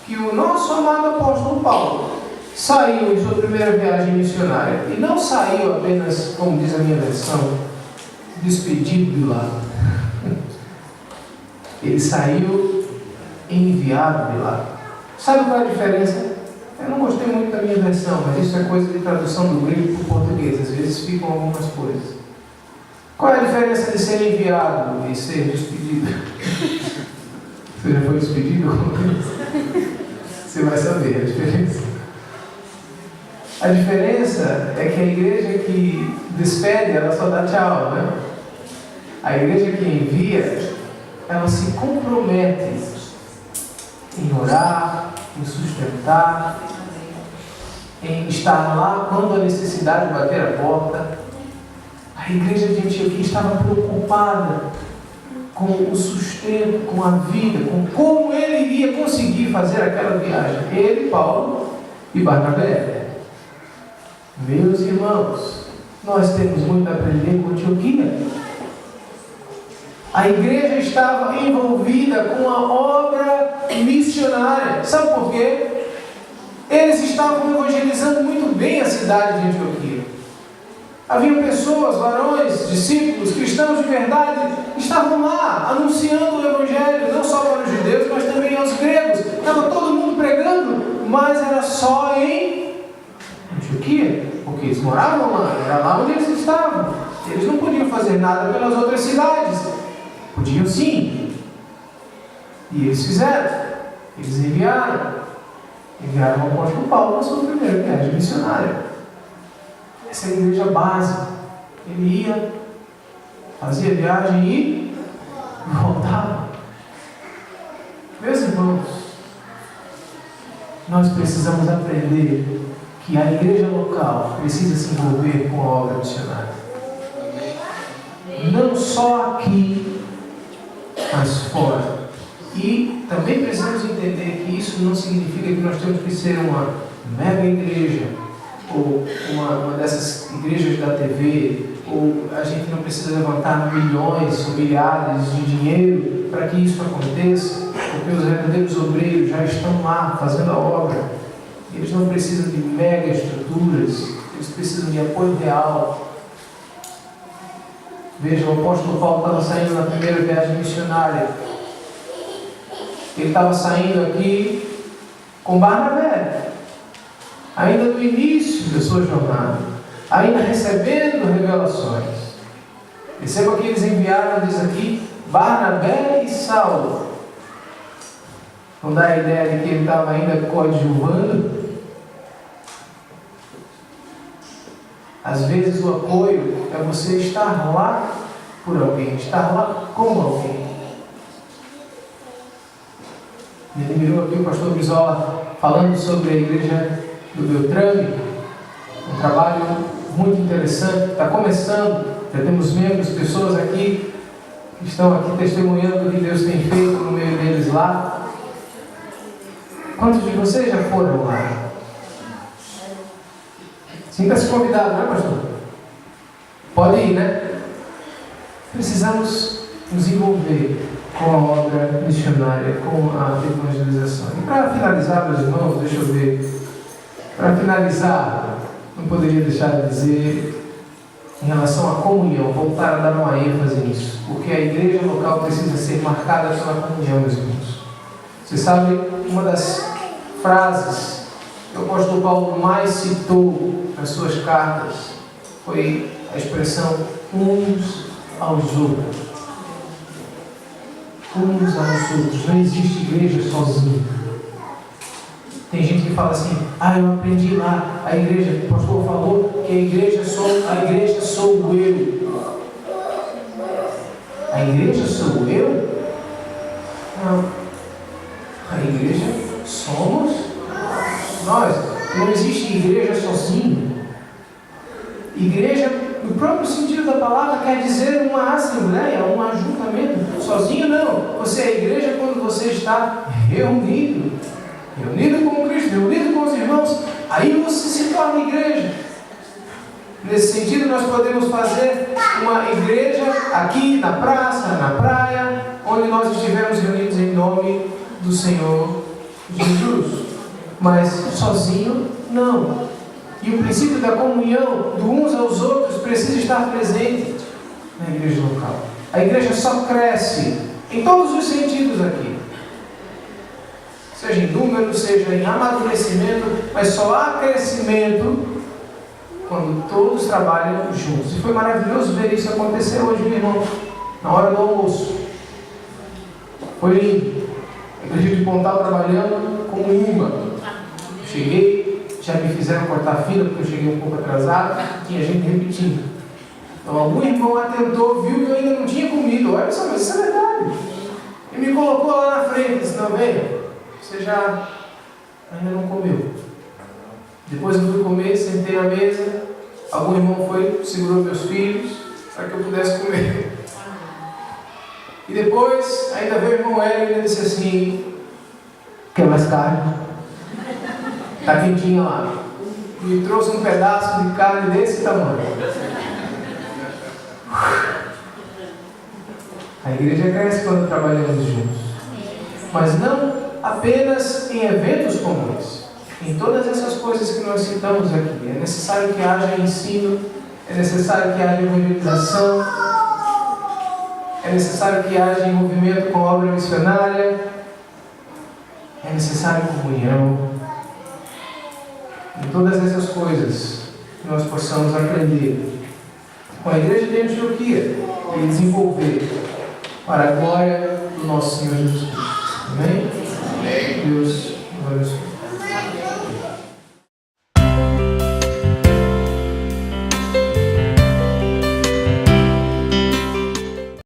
que o nosso amado apóstolo Paulo saiu em sua primeira viagem missionária. E não saiu apenas, como diz a minha versão, despedido de lá. Ele saiu enviado de lá. Sabe qual é a diferença? Eu não gostei muito da minha versão, mas isso é coisa de tradução do grego para o português. Às vezes ficam algumas coisas. Qual é a diferença de ser enviado e ser despedido? Você já foi despedido? Você vai saber a diferença. A diferença é que a igreja que despede, ela só dá tchau, né? A igreja que envia, ela se compromete em orar, em sustentar, em estar lá quando a necessidade bater a porta. A igreja de Antioquia estava preocupada com o sustento, com a vida, com como ele iria conseguir fazer aquela viagem. Ele, Paulo e Barnabé. Meus irmãos, nós temos muito a aprender com Antioquia. A igreja estava envolvida com a obra missionária. Sabe por quê? Eles estavam evangelizando muito bem a cidade de Antioquia. Havia pessoas, varões, discípulos, cristãos de verdade, estavam lá anunciando o evangelho, não só para os judeus, mas também aos gregos. Estava todo mundo pregando, mas era só em Antioquia, porque eles moravam lá, era lá onde eles estavam. Eles não podiam fazer nada pelas outras cidades. Podiam sim. E eles fizeram. Eles enviaram o apóstolo Paulo na sua primeira viagem missionária. Essa é a igreja básica. Ele ia, fazia viagem e voltava. Meus irmãos, nós precisamos aprender que a igreja local precisa se envolver com a obra missionária. Não só aqui, mas fora. E também precisamos entender que isso não significa que nós temos que ser uma mega igreja, ou uma dessas igrejas da TV, ou a gente não precisa levantar milhões ou milhares de dinheiro para que isso aconteça, porque os verdadeiros obreiros já estão lá fazendo a obra. Eles não precisam de mega estruturas, eles precisam de apoio real. Veja, o apóstolo Paulo estava saindo na primeira viagem missionária. Ele estava saindo aqui com Barnabé, ainda no início da sua jornada, ainda recebendo revelações. Perceba que eles enviaram, diz aqui, Barnabé e Saulo. Não dá a ideia de que ele estava ainda coadjuvando, Às vezes o apoio é você estar lá por alguém, estar lá com alguém. Me admirou aqui o pastor Brizola falando sobre a igreja do Beltrame, um trabalho muito interessante, está começando, já temos membros, pessoas aqui que estão aqui testemunhando o que Deus tem feito no meio deles lá. Quantos de vocês já foram lá? Sinta-se convidado, não é, pastor? Pode ir, né? Precisamos nos envolver com a obra missionária, com a evangelização. E para finalizar, meus irmãos, deixa eu ver. Para finalizar, não poderia deixar de dizer, em relação à comunhão, voltar a dar uma ênfase nisso, porque a igreja local precisa ser marcada pela comunhão, meus irmãos. Você sabe, uma das frases que o apóstolo Paulo mais citou nas suas cartas foi a expressão uns aos outros. Uns aos outros. Não existe igreja sozinha. Tem gente que fala assim, eu aprendi lá, a igreja, o pastor falou que a igreja sou eu. A igreja sou eu? Não. A igreja somos nós. Não existe igreja sozinha. Igreja, no próprio sentido da palavra, quer dizer uma assembleia, um ajuntamento. Sozinho não. Você é igreja quando você está reunido com Cristo, reunido com os irmãos, aí você se torna igreja. Nesse sentido, nós podemos fazer uma igreja aqui na praça, na praia, onde nós estivermos reunidos em nome do Senhor Jesus. Mas sozinho, não. E o princípio da comunhão de uns aos outros precisa estar presente na igreja local. A igreja só cresce em todos os sentidos aqui. Seja em número, seja em amadurecimento, mas só há crescimento quando todos trabalham juntos. E foi maravilhoso ver isso acontecer hoje, meu irmão, na hora do almoço. Foi lindo. A igreja de Pontal trabalhando como uma. Cheguei, já me fizeram cortar fila, porque eu cheguei um pouco atrasado, tinha gente repetindo. Então algum irmão atentou, viu que eu ainda não tinha comido. Olha só, mas isso é verdade. E me colocou lá na frente, disse, não, venha. Você já ainda não comeu. Depois eu fui comer, sentei na mesa. Algum irmão foi, segurou meus filhos para que eu pudesse comer. E depois, ainda veio o irmão Hélio e ele disse assim: quer mais carne? Está quentinha lá. Me trouxe um pedaço de carne desse tamanho. A igreja cresce quando trabalhamos juntos. Mas não apenas em eventos como esse. Em todas essas coisas que nós citamos aqui. É necessário que haja ensino, é necessário que haja evangelização, é necessário que haja envolvimento com a obra missionária, é necessário comunhão. Em todas essas coisas que nós possamos aprender com a igreja de Antioquia e desenvolver para a glória do nosso Senhor Jesus Cristo. Amém?